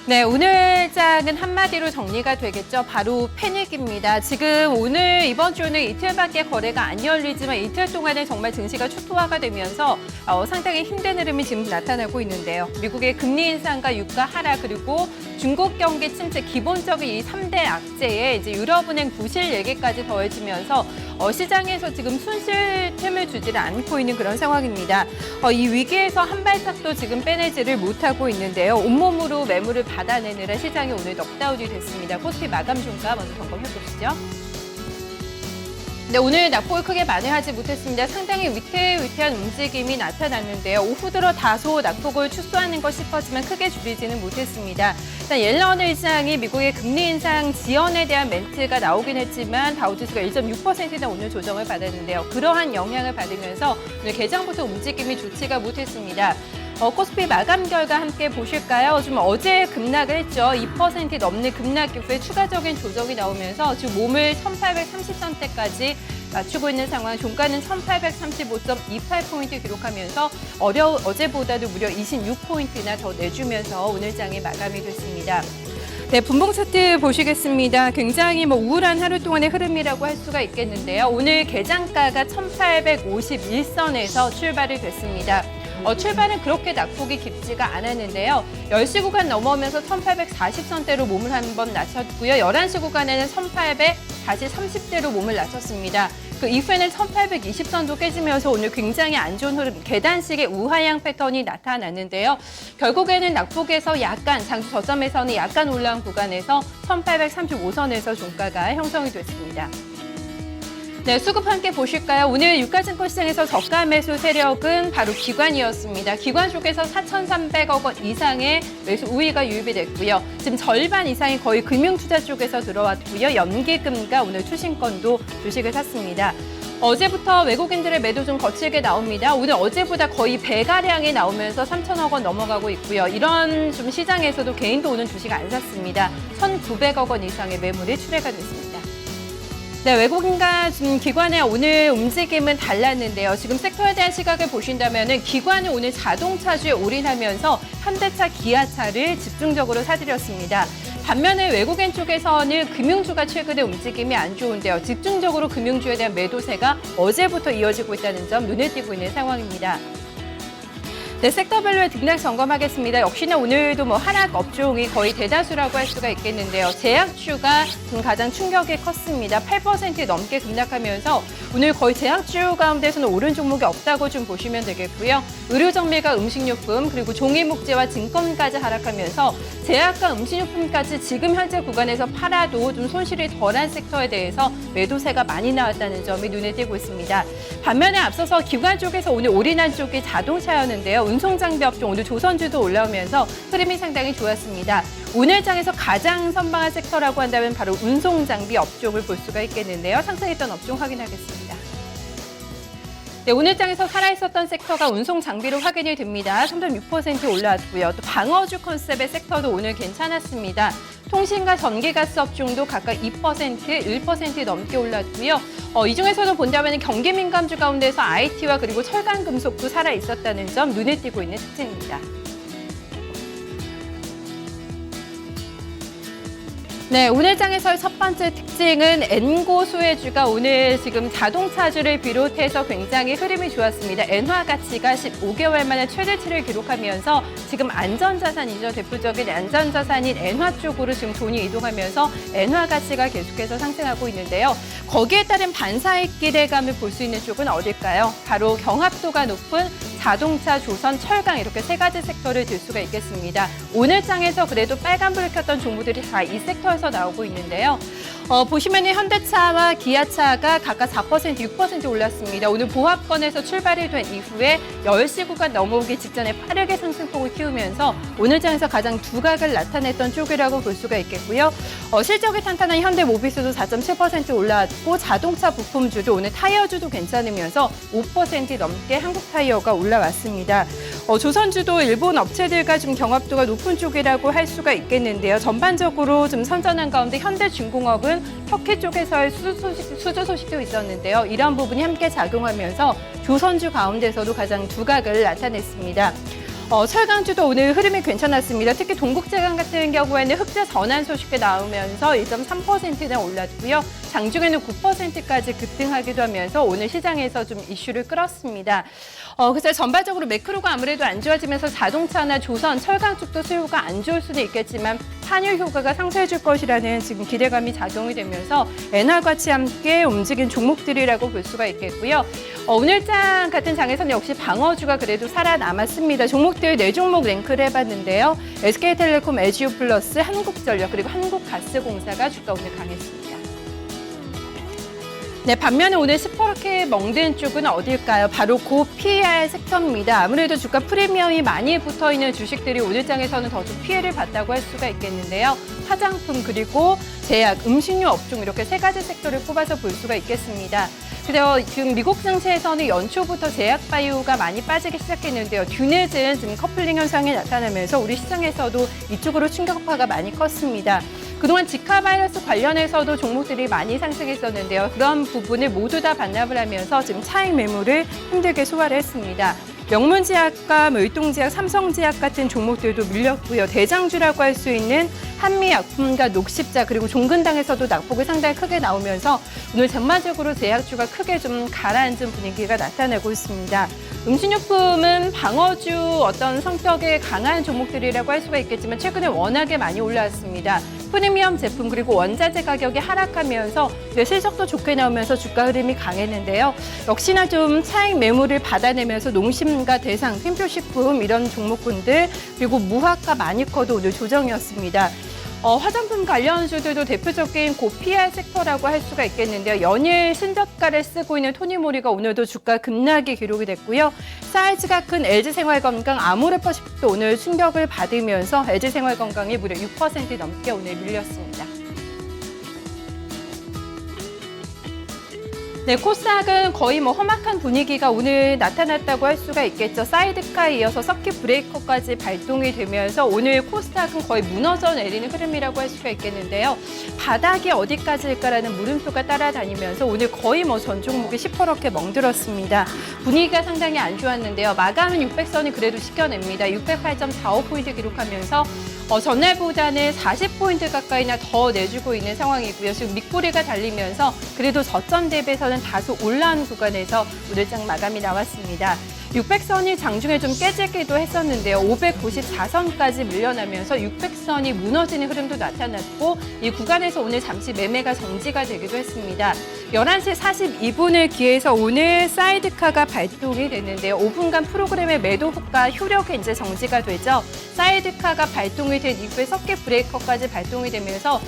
네, 오늘 장은 한마디로 정리가 되겠죠. 바로 패닉입니다. 지금 오늘 이번 주는 이틀밖에 거래가 안 열리지만 이틀 동안에 정말 증시가 초토화가 되면서 상당히 힘든 흐름이 지금 나타나고 있는데요. 미국의 금리 인상과 유가 하락 그리고 중국 경기 침체 기본적인 이 3대 악재에 이제 유럽은행 부실 얘기까지 더해지면서 시장에서 지금 손실 틈을 주지를 않고 있는 그런 상황입니다. 이 위기에서 한 발짝도 지금 빼내지를 못하고 있는데요. 온몸으로 매물을 받아내느라 시장이 오늘 넉다운이 됐습니다. 코스피 마감 종가 먼저 점검해 보시죠. 네, 오늘 낙폭을 크게 만회하지 못했습니다. 상당히 위태위태한 움직임이 나타났는데요. 오후 들어 다소 낙폭을 축소하는 것 싶었지만 크게 줄이지는 못했습니다. 일단 옐런 의장이 미국의 금리 인상 지연에 대한 멘트가 나오긴 했지만 다우지수가 1.6%나 오늘 조정을 받았는데요. 그러한 영향을 받으면서 오늘 개장부터 움직임이 좋지가 못했습니다. 코스피 마감 결과 함께 보실까요? 좀 어제 급락을 했죠. 2% 넘는 급락 이후에 추가적인 조정이 나오면서 지금 몸을 1830선대까지 맞추고 있는 상황. 종가는 1835.28포인트 기록하면서 어제보다도 무려 26포인트나 더 내주면서 오늘 장이 마감이 됐습니다. 네, 분봉 차트 보시겠습니다. 굉장히 우울한 하루 동안의 흐름이라고 할 수가 있겠는데요. 오늘 개장가가 1851선에서 출발이 됐습니다. 출발은 그렇게 낙폭이 깊지가 않았는데요. 10시 구간 넘어오면서 1840선대로 몸을 한번 낮췄고요. 11시 구간에는 1830대로 몸을 낮췄습니다. 그 이후에는 1820선도 깨지면서 오늘 굉장히 안 좋은 흐름, 계단식의 우하향 패턴이 나타났는데요. 결국에는 낙폭에서 약간, 장주 저점에서는 약간 올라온 구간에서 1835선에서 종가가 형성이 됐습니다. 네, 수급 함께 보실까요? 오늘 유가증권 시장에서 저가 매수 세력은 바로 기관이었습니다. 기관 쪽에서 4,300억 원 이상의 매수 우위가 유입이 됐고요. 지금 절반 이상이 거의 금융투자 쪽에서 들어왔고요. 연기금과 오늘 투신권도 주식을 샀습니다. 어제부터 외국인들의 매도 좀 거칠게 나옵니다. 오늘 어제보다 거의 배가량이 나오면서 3천억 원 넘어가고 있고요. 이런 좀 시장에서도 개인도 오늘 주식 안 샀습니다. 1,900억 원 이상의 매물이 출회가 됐습니다. 네, 외국인과 기관의 오늘 움직임은 달랐는데요. 지금 섹터에 대한 시각을 보신다면 기관은 오늘 자동차주에 올인하면서 현대차, 기아차를 집중적으로 사들였습니다. 반면에 외국인 쪽에서는 금융주가 최근에 움직임이 안 좋은데요. 집중적으로 금융주에 대한 매도세가 어제부터 이어지고 있다는 점 눈에 띄고 있는 상황입니다. 네, 섹터별로의 등락 점검하겠습니다. 역시나 오늘도 하락 업종이 거의 대다수라고 할 수가 있겠는데요. 제약주가 가장 충격이 컸습니다. 8% 넘게 급락하면서 오늘 거의 제약주 가운데서는 오른 종목이 없다고 좀 보시면 되겠고요. 의료정밀과 음식료품 그리고 종이목재와 증권까지 하락하면서 제약과 음식료품까지 지금 현재 구간에서 팔아도 좀 손실이 덜한 섹터에 대해서 매도세가 많이 나왔다는 점이 눈에 띄고 있습니다. 반면에 앞서서 기관 쪽에서 오늘 올인한 쪽이 자동차였는데요. 운송장비 업종 오늘 조선주도 올라오면서 흐름이 상당히 좋았습니다. 오늘 장에서 가장 선방한 섹터라고 한다면 바로 운송장비 업종을 볼 수가 있겠는데요. 상승했던 업종 확인하겠습니다. 네, 오늘 장에서 살아있었던 sek터가 운송장비로 확인이 됩니다. 3.6% 올라왔고요. 또 방어주 컨셉의 섹터도 오늘 괜찮았습니다. 통신과 전기가스 업종도 각각 2%, 1% 넘게 올랐고요. 이 중에서도 본다면 경기 민감주 가운데서 IT와 그리고 철강 금속도 살아있었다는 점 눈에 띄고 있는 특징입니다. 네, 오늘 장에서의 첫 번째 특징은 엔고 소외주가 오늘 지금 자동차주를 비롯해서 굉장히 흐름이 좋았습니다. 엔화 가치가 15개월 만에 최대치를 기록하면서 지금 안전자산이죠. 대표적인 안전자산인 엔화 쪽으로 지금 돈이 이동하면서 엔화 가치가 계속해서 상승하고 있는데요. 거기에 따른 반사익 기대감을 볼 수 있는 쪽은 어딜까요? 바로 경합도가 높은 자동차, 조선, 철강 이렇게 세 가지 섹터를 들 수가 있겠습니다. 오늘 장에서 그래도 빨간불을 켰던 종목들이 다 이 섹터에서 나오고 있는데요. 보시면 현대차와 기아차가 각각 4%, 6% 올랐습니다. 오늘 보합권에서 출발이 된 이후에 10시 구간 넘어오기 직전에 빠르게 상승폭을 키우면서 오늘 장에서 가장 두각을 나타냈던 쪽이라고 볼 수가 있겠고요. 실적이 탄탄한 현대모비스도 4.7% 올라왔고 자동차 부품주도 오늘 타이어주도 괜찮으면서 5% 넘게 한국타이어가 올라왔습니다. 조선주도 일본 업체들과 좀 경합도가 높은 쪽이라고 할 수가 있겠는데요. 전반적으로 좀 선전한 가운데 현대중공업은 터키 쪽에서의 수주 소식도 있었는데요. 이런 부분이 함께 작용하면서 조선주 가운데서도 가장 두각을 나타냈습니다. 철강주도 오늘 흐름이 괜찮았습니다. 특히 동국제강 같은 경우에는 흑자 전환 소식이 나오면서 1.3%나 올랐고요. 장중에는 9%까지 급등하기도 하면서 오늘 시장에서 좀 이슈를 끌었습니다. 그래서 전반적으로 매크로가 아무래도 안 좋아지면서 자동차나 조선, 철강 쪽도 수요가 안 좋을 수는 있겠지만 환율 효과가 상쇄해줄 것이라는 지금 기대감이 작용이 되면서 엔화와 같이 함께 움직인 종목들이라고 볼 수가 있겠고요. 오늘장 같은 장에서는 역시 방어주가 그래도 살아남았습니다. 종목들 4종목 랭크를 해봤는데요. SK텔레콤, 에지오플러스, 한국전력 그리고 한국가스공사가 주가 오늘 강했습니다. 네, 반면에 오늘 시퍼렇게 멍든 쪽은 어딜까요? 바로 고PER 섹터입니다. 아무래도 주가 프리미엄이 많이 붙어있는 주식들이 오늘장에서는 더 좀 피해를 봤다고 할 수가 있겠는데요. 화장품 그리고 제약, 음식료 업종 이렇게 3가지 섹터를 꼽아서 볼 수가 있겠습니다. 그래서 지금 미국 증시에서는 연초부터 제약 바이오가 많이 빠지기 시작했는데요. 뒤늦은 지금 커플링 현상이 나타나면서 우리 시장에서도 이쪽으로 충격파가 많이 컸습니다. 그동안 지카 바이러스 관련해서도 종목들이 많이 상승했었는데요. 그런 부분을 모두 다 반납을 하면서 지금 차익 매물을 힘들게 소화를 했습니다. 명문제약과 일동제약, 삼성제약 같은 종목들도 밀렸고요. 대장주라고 할 수 있는 한미약품과 녹십자 그리고 종근당에서도 낙폭이 상당히 크게 나오면서 오늘 전반적으로 제약주가 크게 좀 가라앉은 분위기가 나타나고 있습니다. 음식료품은 방어주 어떤 성격의 강한 종목들이라고 할 수가 있겠지만 최근에 워낙에 많이 올라왔습니다. 프리미엄 제품 그리고 원자재 가격이 하락하면서 실적도 좋게 나오면서 주가 흐름이 강했는데요. 역시나 좀 차익 매물을 받아내면서 농심과 대상, 샘표식품 이런 종목군들 그리고 무화과 마니커도 오늘 조정이었습니다. 화장품 관련주들도 대표적인 고PER 섹터라고 할 수가 있겠는데요. 연일 신저가를 쓰고 있는 토니모리가 오늘도 주가 급락이 기록이 됐고요. 사이즈가 큰 LG생활건강, 아모레퍼시픽도 오늘 충격을 받으면서 LG생활건강이 무려 6% 넘게 오늘 밀렸습니다. 네, 코스닥은 거의 험악한 분위기가 오늘 나타났다고 할 수가 있겠죠. 사이드카에 이어서 서킷 브레이커까지 발동이 되면서 오늘 코스닥은 거의 무너져 내리는 흐름이라고 할 수가 있겠는데요. 바닥이 어디까지일까라는 물음표가 따라다니면서 오늘 거의 전 종목이 시퍼렇게 멍들었습니다. 분위기가 상당히 안 좋았는데요. 마감은 600선이 그래도 지켜냅니다. 608.45포인트 기록하면서 전날보다는 40포인트 가까이나 더 내주고 있는 상황이고요. 지금 밑꼬리가 달리면서 그래도 저점 대비해서는 다소 올라온 구간에서 오늘장 마감이 나왔습니다. 600선이 장중에 좀 깨지기도 했었는데요. 594선까지 밀려나면서 600선이 무너지는 흐름도 나타났고 이 구간에서 오늘 잠시 매매가 정지가 되기도 했습니다. 11시 42분을 기해서 오늘 사이드카가 발동이 됐는데요. 5분간 프로그램의 매도 효과 효력이 이제 정지가 되죠. 사이드카가 발동이 된 이후에 서킷 브레이커까지 발동이 되면서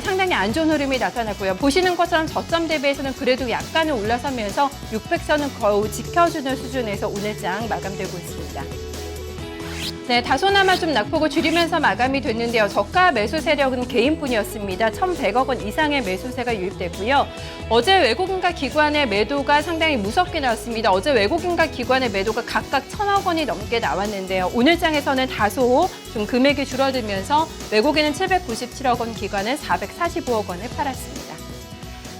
상당히 안 좋은 흐름이 나타났고요. 보시는 것처럼 저점 대비해서는 그래도 약간은 올라서면서 600선은 거의 지켜주는 수준에서 오늘장 마감되고 있습니다. 네, 다소나마 좀 낙폭을 줄이면서 마감이 됐는데요. 저가 매수 세력은 개인뿐이었습니다. 1,100억 원 이상의 매수세가 유입됐고요. 어제 외국인과 기관의 매도가 상당히 무섭게 나왔습니다. 어제 외국인과 기관의 매도가 각각 1,000억 원이 넘게 나왔는데요. 오늘 장에서는 다소 좀 금액이 줄어들면서 외국인은 797억 원, 기관은 445억 원을 팔았습니다.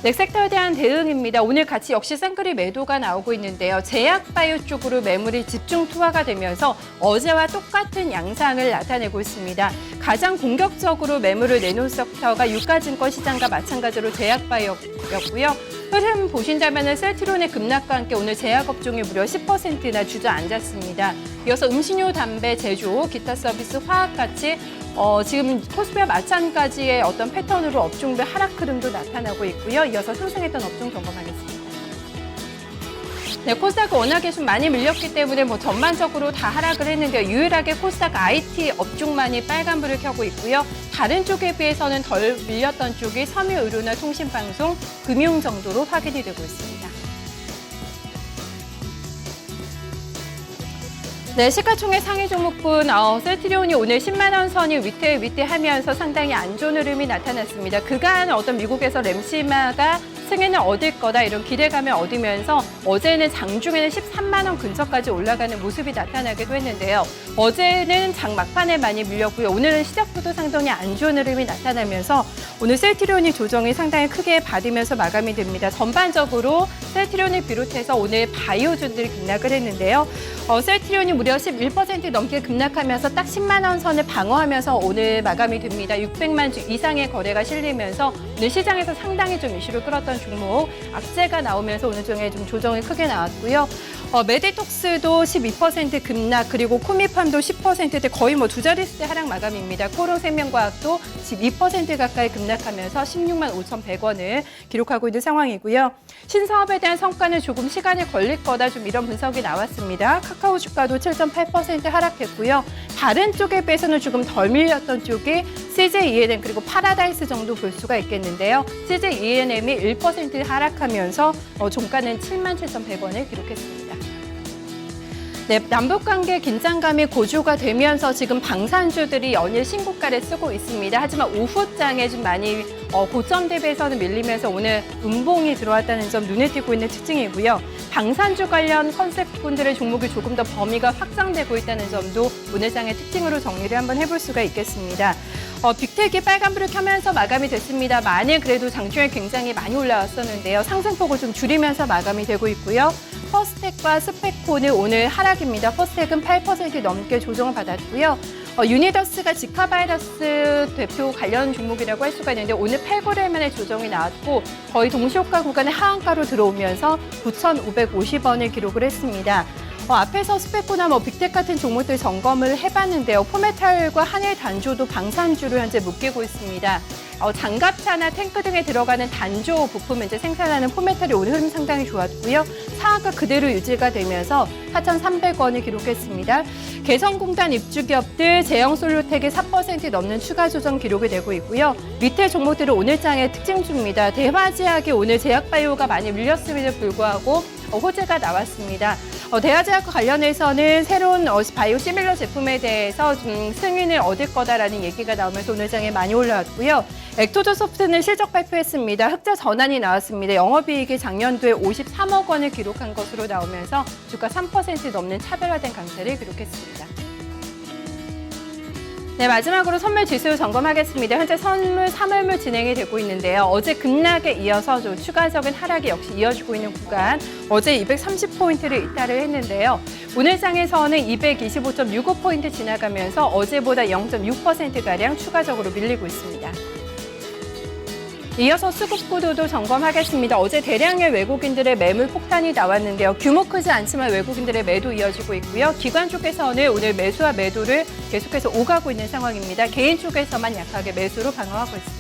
넥섹터에 대한 대응입니다. 오늘 같이 역시 쌍끌이 매도가 나오고 있는데요. 제약바이오 쪽으로 매물이 집중 투하가 되면서 어제와 똑같은 양상을 나타내고 있습니다. 가장 공격적으로 매물을 내놓은 섹터가 유가증권 시장과 마찬가지로 제약바이오였고요. 흐름 보신다면 셀트론의 급락과 함께 오늘 제약업종이 무려 10%나 주저앉았습니다. 이어서 음식료, 담배, 제조, 기타 서비스, 화학같이 지금 코스피와 마찬가지의 어떤 패턴으로 업종별 하락 흐름도 나타나고 있고요. 이어서 상승했던 업종 점검하겠습니다. 네, 코스닥은 워낙에 좀 많이 밀렸기 때문에 전반적으로 다 하락을 했는데요. 유일하게 코스닥 IT 업종만이 빨간불을 켜고 있고요. 다른 쪽에 비해서는 덜 밀렸던 쪽이 섬유의료나 통신방송, 금융 정도로 확인이 되고 있습니다. 네, 시가총액 상위 종목분 셀트리온이 오늘 10만 원 선이 위태위태하면서 상당히 안 좋은 흐름이 나타났습니다. 그간 미국에서 램시마가 승인을 얻을 거다 이런 기대감을 얻으면서 어제는 장중에는 13만 원 근처까지 올라가는 모습이 나타나기도 했는데요. 어제는 장 막판에 많이 밀렸고요. 오늘은 시작부터 상당히 안 좋은 흐름이 나타나면서 오늘 셀트리온이 조정이 상당히 크게 받으면서 마감이 됩니다. 전반적으로 셀트리온을 비롯해서 오늘 바이오주들이 급락을 했는데요. 셀트리온이 무려 11% 넘게 급락하면서 딱 10만 원 선을 방어하면서 오늘 마감이 됩니다. 600만 주 이상의 거래가 실리면서 오늘 시장에서 상당히 좀 이슈를 끌었던 종목 악재가 나오면서 오늘 중에 좀 조정이 크게 나왔고요. 메디톡스도 12% 급락, 그리고 코미팜도 10%대 거의 뭐 두 자릿수의 하락 마감입니다. 코로생명과학도 12% 가까이 급락하면서 16만 5,100원을 기록하고 있는 상황이고요. 신사업에 대한 성과는 조금 시간이 걸릴 거다, 좀 이런 분석이 나왔습니다. 카카오 주가도 7.8% 하락했고요. 다른 쪽에 비해서는 조금 덜 밀렸던 쪽이 CJ ENM 그리고 파라다이스 정도 볼 수가 있겠는데요. CJ ENM이 1% 하락하면서 종가는 77,100원을 기록했습니다. 네, 남북관계 긴장감이 고조가 되면서 지금 방산주들이 연일 신고가를 쓰고 있습니다. 하지만 오후장에 좀 많이 고점 대비해서는 밀리면서 오늘 음봉이 들어왔다는 점 눈에 띄고 있는 특징이고요. 방산주 관련 컨셉군들의 종목이 조금 더 범위가 확장되고 있다는 점도 오늘 장의 특징으로 정리를 한번 해볼 수가 있겠습니다. 빅텍이 빨간불을 켜면서 마감이 됐습니다만은 그래도 장중에 굉장히 많이 올라왔었는데요. 상승폭을 좀 줄이면서 마감이 되고 있고요. 퍼스텍과 스펙코는 오늘 하락입니다. 퍼스텍은 8% 넘게 조정을 받았고요. 유니더스가 지카 바이러스 대표 관련 종목이라고 할 수가 있는데 오늘 8거래일 만에 조정이 나왔고 거의 동시효과 구간의 하한가로 들어오면서 9,550원을 기록을 했습니다. 앞에서 스펙코나 빅텍 같은 종목들 점검을 해봤는데요. 포메탈과 한일 단조도 방산주로 현재 묶이고 있습니다. 장갑차나 탱크 등에 들어가는 단조 부품을 이제 생산하는 포메탈이 오늘 흐름 상당히 좋았고요. 상한가 그대로 유지가 되면서 4,300원을 기록했습니다. 개성공단 입주기업들 제형솔루텍이 4% 넘는 추가 조정 기록이 되고 있고요. 밑에 종목들은 오늘장의 특징주입니다. 대화제약이 오늘 제약바이오가 많이 밀렸음에도 불구하고 호재가 나왔습니다. 대화제약과 관련해서는 새로운 바이오 시밀러 제품에 대해서 좀 승인을 얻을 거다라는 얘기가 나오면서 오늘 장에 많이 올라왔고요. 엑토조소프트는 실적 발표했습니다. 흑자 전환이 나왔습니다. 영업이익이 작년도에 53억 원을 기록한 것으로 나오면서 주가 3% 넘는 차별화된 강세를 기록했습니다. 네, 마지막으로 선물 지수 점검하겠습니다. 현재 선물 3월물 진행이 되고 있는데요. 어제 급락에 이어서 좀 추가적인 하락이 역시 이어지고 있는 구간, 어제 230포인트를 이탈을 했는데요. 오늘 장에서는 225.65포인트 지나가면서 어제보다 0.6%가량 추가적으로 밀리고 있습니다. 이어서 수급 구도도 점검하겠습니다. 어제 대량의 외국인들의 매물 폭탄이 나왔는데요. 규모 크지 않지만 외국인들의 매도 이어지고 있고요. 기관 쪽에서는 오늘 매수와 매도를 계속해서 오가고 있는 상황입니다. 개인 쪽에서만 약하게 매수로 방어하고 있습니다.